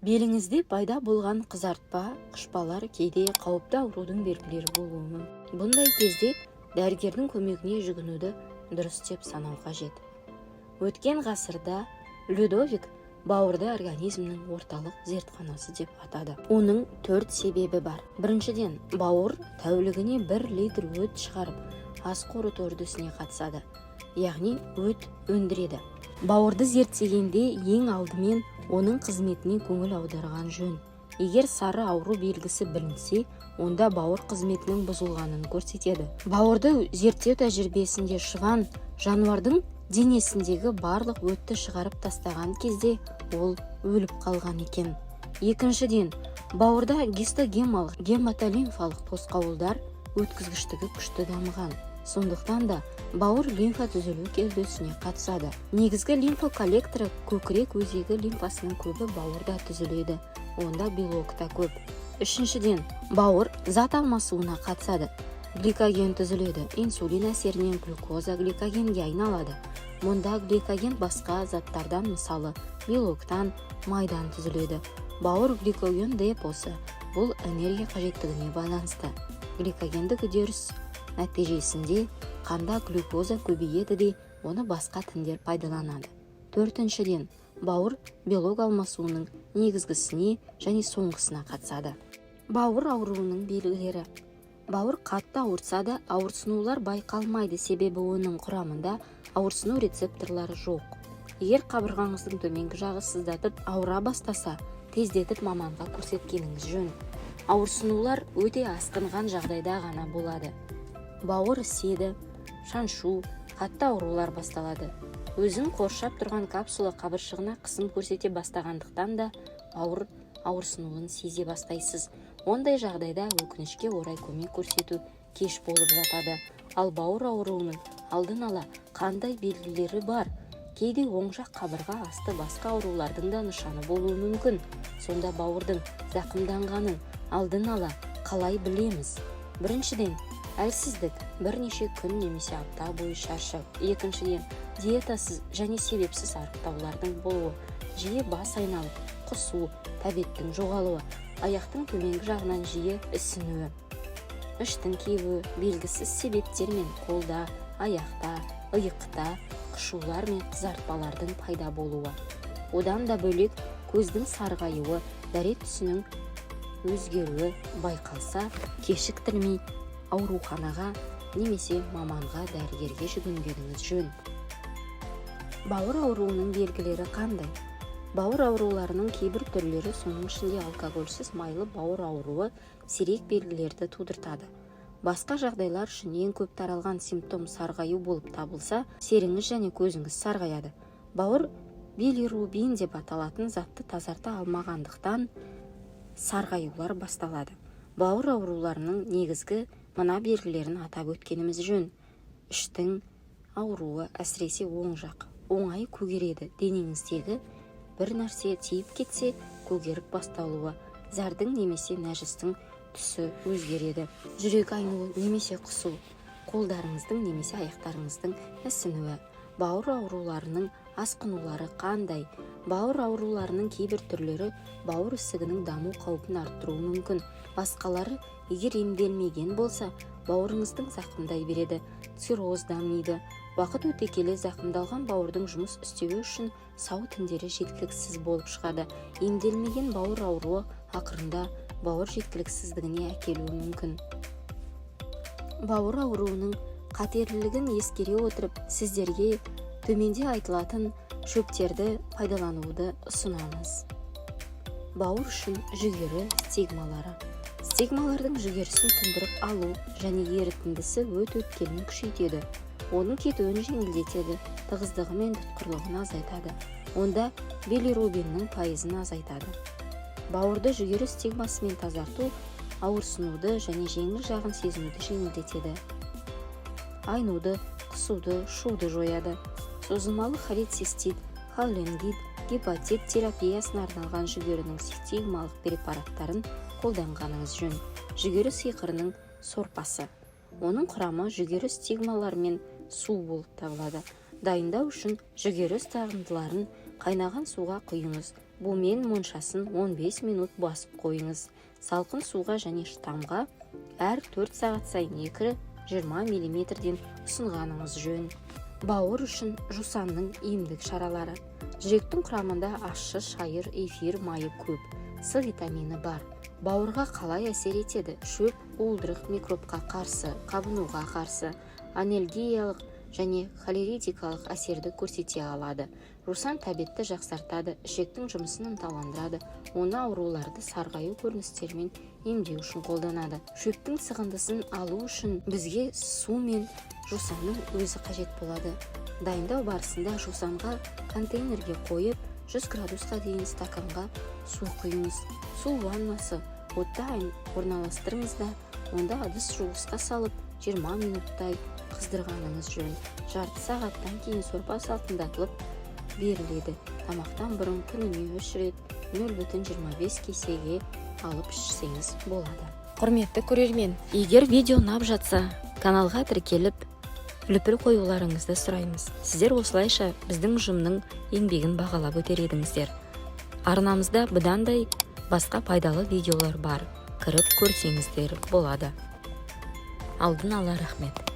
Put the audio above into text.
Беліңізде пайда болған қызартпа, қышпалар кейде қауіпті аурудың белгілері болуы мүмкін. Бұндай кезде дәрігердің көмегіне жүгінуді дұрыс деп санау қажет. Өткен ғасырда Людовик бауырды организмнің орталық зертханасы деп атады. Оның 4 себебі бар. Біріншіден, бауыр тәулігіне 1 литр өт шығарып, ас қорыту үрдісіне қатысады, яғни өт өндіреді. Бауырды зерттегенде ең алдымен оның қызметіне көңіл аударған жөн. Егер сары ауру белгісі білінсе, онда бауыр қызметінің бұзылғанын көрсетеді. Бауырды зерттеу тәжірибесінде шыбан жануардың денесіндегі барлық өтті шығарып тастаған кезде ол өліп қалған екен. Екіншіден, бауырда гистогемалық, гематолимфалық тосқауылдар өткізгіштігі күшті дамыған. Сондықтан да бауыр лимфа түзілу кердесіне қатысады. Негізгі лимфа коллекторы көкірек өзегі лимфасының көбі бауырда түзіледі. Онда белок та көп. Үшіншіден, бауыр зат алмасуына қатысады. Гликоген түзіледі. Инсулин әсерінен глюкоза гликогенге айналады. Мұнда гликоген басқа заттардан, мысалы белоктан, майдан түзіледі. Бауыр гликоген депосы. Бұл энергия қажеттігіне байланысты. Гликогендік үдеріс нәтижесінде қанда глюкоза көбейеді де, оны басқа тіндер пайдаланады. Төртіншіден, бауыр белок алмасуының негізгісіне және соңғысына қатысады. Бауыр ауруының белгілері. Бауыр қатты ауырса да, ауырсынулар байқалмайды, себебі оның құрамында ауырсыну рецепторлары жоқ. Егер қабырғаңыздың төменгі жағы сыздатып ауыра бастаса, тездетіп маманға көрсеткеніңіз жөн. Ауырсынулар өте асқынған жағдайда ғана болады. Бауыр іседі, шаншу, қатты аурулар басталады. Өзін қоршап тұрған капсула қабыршығына қысым көрсете бастағандықтан да бауыр ауырсынуын сезе бастайсыз. Ондай жағдайда өкінішке орай көмек көрсету кеш болып жатады. Ал бауыр ауруының алдын ала қандай белгілері бар? Кейде оң жақ қабырға асты басқа аурулардың да нышаны болуы мүмкін. Сонда бауырдың зақымданғанын алдын ала қалай білеміз? Біріншіден, әлсіздік, бірнеше күн немесе апта бойы шаршау. Екіншіден, диетасыз және себепсіз арықтаулардың болуы, жиі бас айналып, құсу, тәбеттің жоғалуы, аяқтың төменгі жағынан жиі ісінуі, іштің кебуі, белгісіз себептермен қолда, аяқта, иықта, қышулар мен қызартпалардың пайда болуы. Одан да бөлек көздің сарғаюы, дәрет түсінің өзгеруі байқалса, кешіктірмей ауруханаға немесе маманға, дәрігерге жүгінгеніңіз жөн. Бауыр ауруының белгілері қандай? Бауыр ауруларының кейбір түрлері, соның ішінде алкогольсіз майлы бауыр ауруы сирек белгілерді тудыртады. Басқа жағдайлар үшін ең көп таралған симптом сарғаю болып табылса, серіңіз және көзіңіз сарғаяды. Бауыр билирубин деп аталатын затты тазарта алмағандықтан сарғаюлар басталады. Бауыр ауруларының негізгі мына белгілерін атап өткеніміз жөн. Іштің ауруы, әсіресе оң жақ, оңай көгереді. Денеңіздегі бір нәрсе тиіп кетсе, көгеріп басталуы, зардың немесе нәжістің түсі өзгереді. Жүрек айнуы немесе құсу, қолдарыңыздың немесе аяқтарыңыздың ісінуі. Бауыр ауруларының асқынулары қандай? Бауыр ауруларының кейбір түрлері бауыр ісігінің даму қаупін арттыруы мүмкін. Басқалары, егер емделмеген болса, бауырыңыздың зақымдай береді, цирроз дамиды. Уақыт өте келе зақымдалған бауырдың жұмыс істеуі үшін сау тіндері жеткіліксіз болып шығады. Емделмеген бауыр ауруы ақырында бауыр жеткіліксіздігіне әкелуі мүмкін. Бауыр ауруының қатерлілігін ескере отырып, сіздерге төменде айтылатын шөптерді пайдалануды ұсынамыз. Бауыр үшін жүгері стигмалары. Стигмалардың жүгерісін тұндырып алу және ерітіндісі өт өткелін күшейтеді. Оның кетуін жеңілдетеді, тығыздығы мен тұтқырлығын азайтады. Онда билирубиннің пайызын азайтады. Бауырды жүгері стигмасымен тазарту ауырсынуды және жеңіл жағын сезінуді жеңілдетеді. Айнуды, құсуды, шуды жояды. Созылмалы холецистит, холлангит, гепатит терапиясына арналған жүгерінің стигмалық препараттарын қолданғаныңыз жөн. Жүгері сиқырының сорпасы. Оның құрамы жүгері стигмалар мен су болып табылады. Дайындау үшін жүгері стағындыларын қайнаған суға құйыңыз. бумен моншасын 15 минут басып қойыңыз. Салқын суға және штамға әр 4 сағат сайын 2-20 мм ұсынғаныңыз жөн. Бауыр үшін жусанның емдік шаралары. Жүректің құрамында ащы шайыр, эфир майы көп, С витамині бар. Бауырға қалай әсер етеді? Шөп уылдырық микробқа қарсы, қабынуға қарсы, анальгиялық және холеритикалық әсерді көрсете алады. Жусан тәбетті жақсартады, ішектің жұмысын ынталандырады, оны ауруларды сарғаю көріністермен емдеу үшін қолданады. Шөптің сығындысын алу үшін бізге су мен жусанның өзі қажет болады. Дайындау барысында жусанға контейнерге қойып, 100 градусқа дейін стаканға су құйыңыз. Су ваннасы отта орналастырыңыз да, онда ыдыс жуғышқа салып 20 минуттай қыздырғаныңыз жөн. Жарты сағаттан кейін сорпа салқындатылып беріледі. Тамақтан бұрын күніне 3 рет 0,25 кесеге алып ішсеңіз болады. Құрметті көрермен, егер видео ұнап жатса, каналға тіркеліп, үлпіл қоюларыңызды сұраймыз. Сіздер осылайша біздің ұжымның еңбегін бағалап өтер едіңіздер. Арнамызда бұдандай басқа пайдалы видеолар бар. Кіріп көрсеңіздер болады. Алдын ала рахмет.